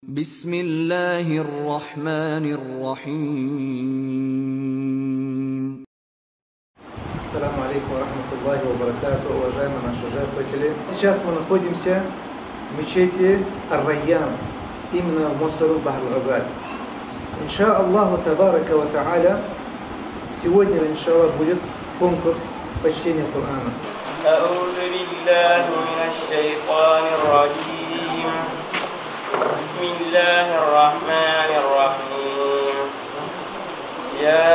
بسم الله الرحمن الرحيم. Ассаламу алейкум ва рахматуллахи ва баракатуху, уважаемые наши жертвователи. Сейчас мы находимся в мечети Ар-Райян, именно в Мусару Бахр-Газаль. Инша Аллаху табарака ва та'аля, сегодня, иншаллах, будет конкурс по чтению Корана. أعوذ بالله من الشيطان الرجيم. بسم الله الرحمن الرحيم. يا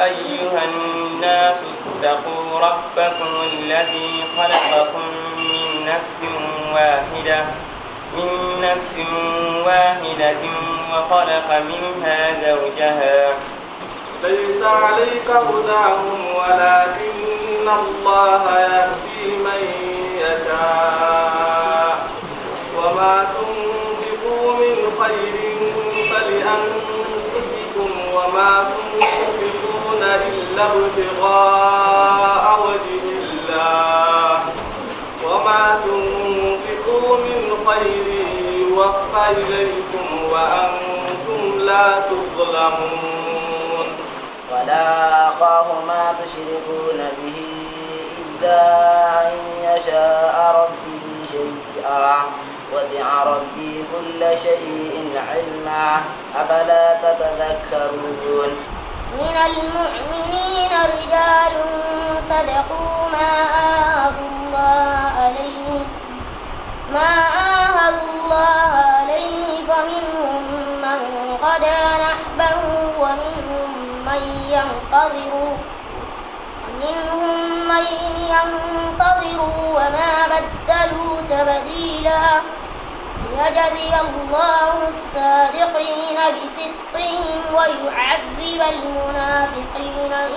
أيها الناس اتقوا ربكم الذي خلقكم من نفس واحدة وخلق منها زوجها. ليس عليك هداهم ولكن الله يهدي من يشاء وما تنفقوا من خير فلأنفسكم وما تنفقون إلا ابتغاء وجه الله وما تنفقوا من خير يوفى إليكم وأنتم لا تظلمون. ولا أخاف ما تشركون به إلا أن يشاء ربي شيئا وسع ربي كل شيء علما أفلا تتذكرون. من المؤمنين رجال صدقوا ما عاهدوا الله عليه فمنهم من قضى نحبه ومنهم من ينتظر وما بدلوا تبديلا ليجزي الله الصادقين بصدقهم ويعذب المنافقين إن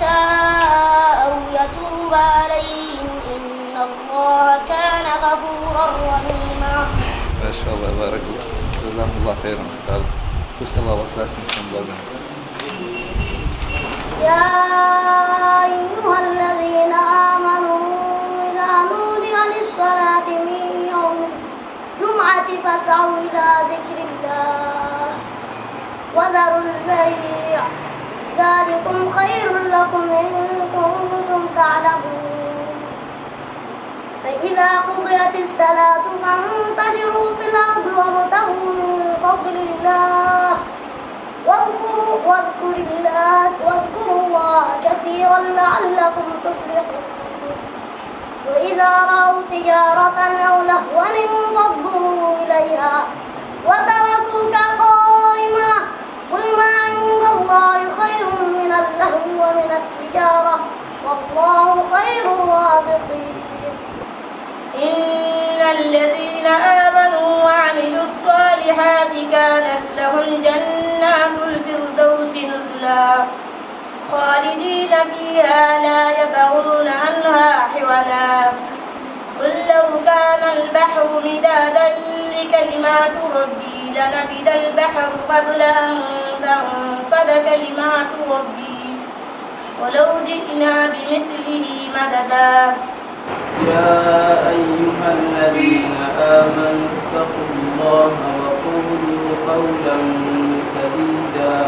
شاء أو يتوب عليهم إن الله كان غفورا رحيما. ما شاء الله بارك الله. جزاكم الله خيرا. Пусть Аллах вас даст им всем благом. يا أيها الذين آمنوا إذا نودي للصلاة من يوم الجمعة فاسعوا إلى ذكر الله وذروا البيع ذلكم خير لكم إن كنتم تعلمون. فإذا قضيت الصلاة فانتشروا في الأرض وابتغوا من فضل الله واذكروا الله كثيرا لعلكم تفلحون. وإذا رأوا تجارة أو لهوا انفضوا إليها وتركوك قائما قل ما عند الله خير من اللهو ومن التجارة والله خير الرازقين. إن الذين آمنوا وعملوا الصالحات كانت لهم جنات الفردوس نزلا خالدين فيها لا يبغون عنها حولا. قل لو كان البحر مدادا لكلمات ربي لنفد البحر قبل أن تنفد كلمات ربي ولو جئنا بمثله مددا. يا أيها الذين آمنوا اتقوا الله وقولوا قولا سديدا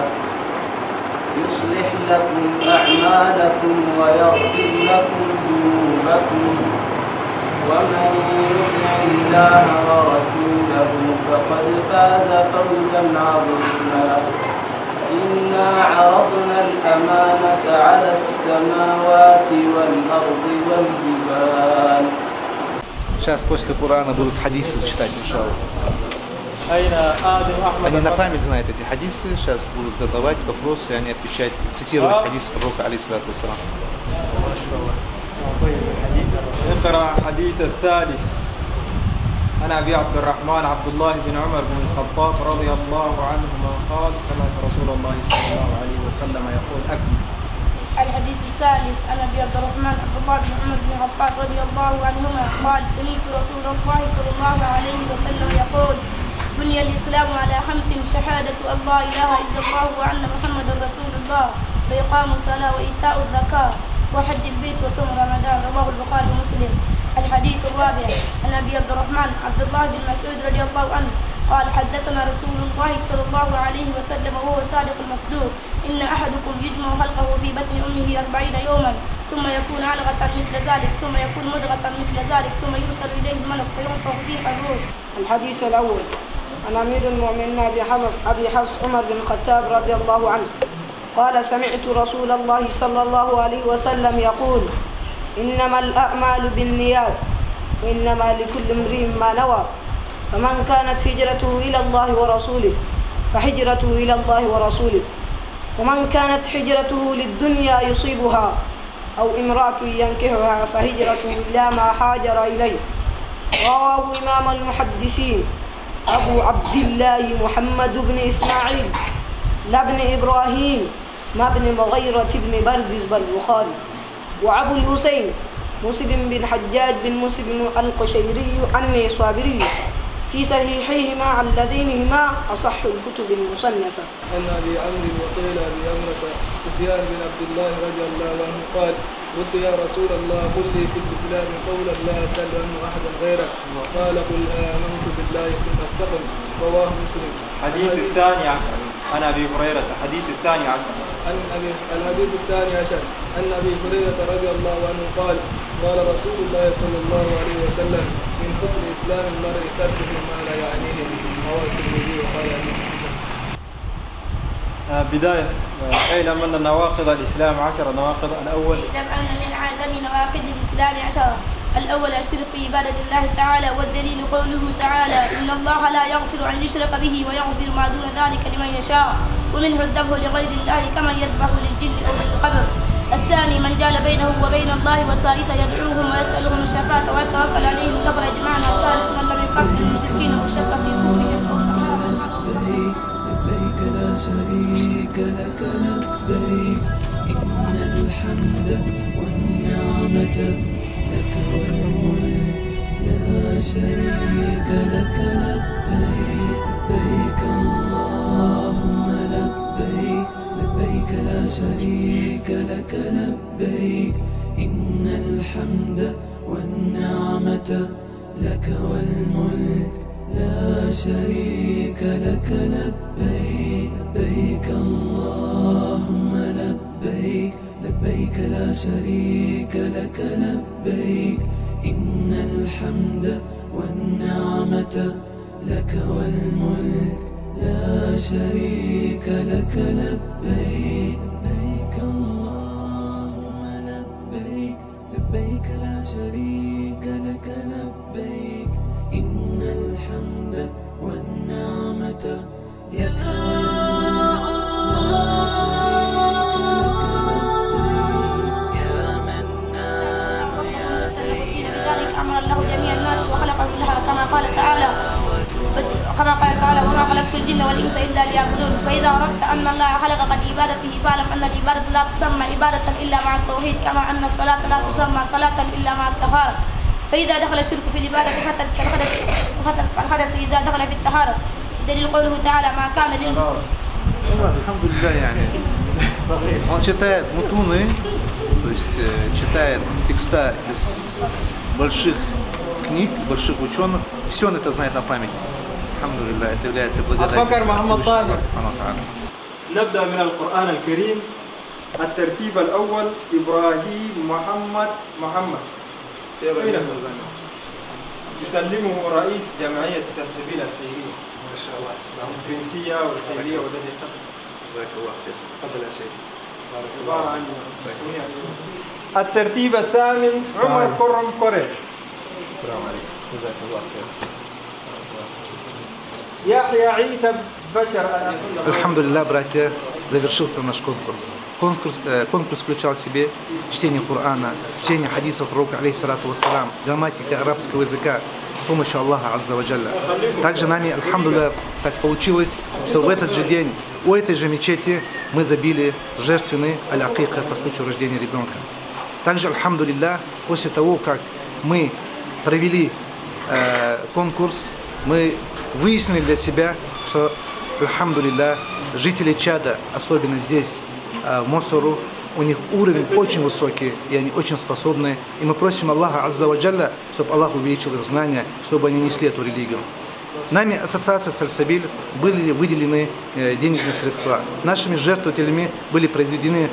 يصلح لكم أعمالكم ويغفر لكم ذنوبكم ومن يطع الله ورسوله فقد فاز فوزا عظيما. إنا عرضنا الأمانة على السماوات والأرض والجبال. Сейчас после Корана будут хадисы читать, иншаллах. أين آدم أحمد؟ Они на память знают эти хадисы, сейчас будут задавать вопросы, они отвечать, цитировать хадисы пророка алейхиссалату вассалам. اقرأ حديث الثالث. أنا أبي عبد الرحمن عبد الله بن عمر بن الخطاب رضي الله عنهما قال سمعت رسول الله صلى الله عليه وسلم يقول أكمل. الحديث الثالث عن أبي عبد الرحمن عبد الله بن عمر بن الخطاب رضي الله عنهما قال سمعت رسول الله صلى الله عليه وسلم يقول بني الإسلام على 5: شهادة أن لا إله إلا الله وأن محمدا رسول الله وإقام الصلاة وإيتاء الزكاة وحج البيت وصوم رمضان. رواه البخاري ومسلم. الحديث الرابع عن أبي عبد الرحمن عبد الله بن مسعود رضي الله عنه قال حدثنا رسول الله صلى الله عليه وسلم وهو صادق المصدوق إن أحدكم يجمع خلقه في بطن أمه 40 يوما ثم يكون علقة مثل ذلك ثم يكون مضغة مثل ذلك ثم يرسل إليه الملك فينفخ فيه الروح. الحديث الأول عن أمير المؤمنين أبي حفص عمر بن الخطاب رضي الله عنه قال سمعت رسول الله صلى الله عليه وسلم يقول إنما الأعمال بالنيات وإنما لكل امرئ ما نوى فمن كانت هجرته إلى الله ورسوله فهجرته إلى الله ورسوله ومن كانت هجرته للدنيا يصيبها أو امرأة ينكحها فهجرته إلى ما هاجر إليه. رواه إمام المحدثين أبو عبد الله محمد بن إسماعيل لابن إبراهيم ما بن مغيرة بن بردز بالبخاري وأبو الحسين مسلم بن حجاج بن مسلم القشيري النيسابوري في صحيحيهما اللذين هما أصح الكتب المصنفة. عن أبي عمرو وقيل أبي عمرة سفيان بن عبد الله رضي الله عنه قال قلت يا رسول الله قل لي في الإسلام قولا لا أسأل عنه أحدا غيرك قال قل آمنت بالله ثم استقم. رواه مسلم. الحديث الثاني عشر عن أبي هريرة. الحديث الثاني عشر الحديث الثاني عشر عن أبي هريرة رضي الله عنه قال قال رسول الله صلى الله عليه وسلم من حسن إسلام المرء تركه ما لا يعنيه. رواه الترمذي وقال حديث حسن. بداية اعلم أن نواقض الإسلام 10 نواقض. الأول اعلم أن من أعظم نواقض الإسلام 10 الأول الشرك في عبادة الله تعالى والدليل قوله تعالى إن الله لا يغفر أن يشرك به ويغفر ما دون ذلك لمن يشاء ومنه الذبح لغير الله كمن يذبح للجن أو للقبر. الثاني من جعل بينه وبين الله وسائط يدعوهم ويسألهم الشفاعة ويتوكل عليهم كفر إجماعا. الثالث من لم يكفر المشركين وشك في كفرهم لبيك لا شريك لك لبيك إن الحمد والنعمة لك والملك لا شريك لك لبيك لبيك اللهم لبيك لبيك لا شريك لك لبيك إن الحمد والنعمة لك والملك لا شريك لك لبيك لبيك اللهم لبيك لبيك لا شريك لك لبيك إن الحمد والنعمة لك والملك لا شريك لك لبيك لبيك اللهم لبيك لبيك لا شريك لك لبيك إن الحمد والنعمة لك والملك لا شريك لك لبيك يا منان يا ديان. لذلك أمر الله جميع الناس وخلقهم لها كما قال تعالى وما خلقت الجن والإنس إلا ليعبدون. فإذا أردت أن الله خلقك لعبادته فاعلم أن العبادة لا تسمى عبادة إلا مع التوحيد كما أن الصلاة لا تسمى صلاة إلا مع الطهارة. فإذا دخل الشرك في العبادة فتت الحدث إذا دخل في الطهارة. دليل قوله تعالى ما كان Алхамдулилля, он читает мутуны, то есть читает текста из больших книг, больших ученых, все он это знает на память. Алхамдулилля, это является благодарностью. نبدأ من القرآن الكريم. الترتيب الأول إبراهيم محمد يسلمه رئيس جمعية سلسبيل الخيرية. ما شاء الله. الفرنسية والخيرية والذي جزاك الله خير. تفضل يا شيخ. الترتيب الثامن عمر كرم كوري. السلام عليكم. جزاك الله خير. يحيى عيسى بشر. Алхамдулилля, братья, завершился наш конкурс. Конкурс включал в себе чтение Корана, чтение хадисов пророка, алейхиссалату вассалам, грамматика арабского языка с помощью Аллаха азза ва джалля. Также нами, алхамдулилля, так получилось, что в этот же день у этой же мечети мы забили жертвенный аль-акика по случаю рождения ребенка. Также, алхамдулилля, после того, как мы провели конкурс, мы выяснили для себя, что, алхамдулилля, жители Чада, особенно здесь, в Мосору, у них уровень очень высокий, и они очень способны. И мы просим Аллаха Азза ва Джалля, чтобы Аллах увеличил их знания, чтобы они несли эту религию. Нами ассоциация Сальсабиль были выделены денежные средства. Нашими жертвователями были произведены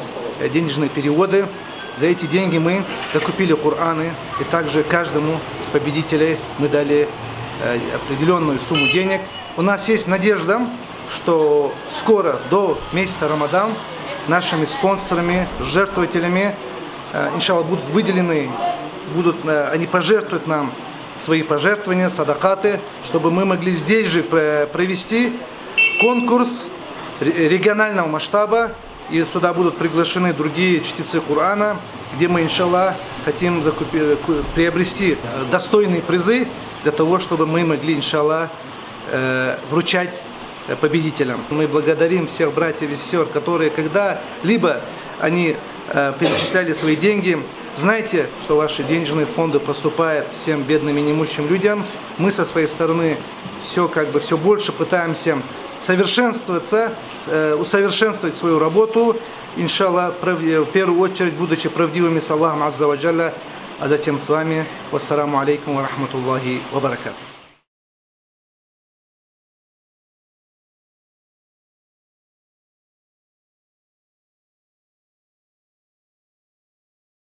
денежные переводы. За эти деньги мы закупили Кораны, и также каждому из победителей мы дали определенную сумму денег. У нас есть надежда, что скоро, до месяца Рамадан, нашими спонсорами, жертвователями, иншаллах, будут выделены, они пожертвуют нам свои пожертвования, садакаты, чтобы мы могли здесь же провести конкурс регионального масштаба, и сюда будут приглашены другие чтецы Корана, где мы, иншаллах, хотим приобрести достойные призы для того, чтобы мы могли, иншаллах, вручать победителям. Мы благодарим всех братьев и сестер, которые когда-либо они перечисляли свои деньги. Знайте, что ваши денежные фонды поступают всем бедным и неимущим людям. Мы со своей стороны все больше пытаемся усовершенствовать свою работу, иншаллах, в первую очередь, будучи правдивыми с Аллахом Азза ва Джалля, а затем с вами. Вассаламу алейкум ва рахматуллахи ва баракатух.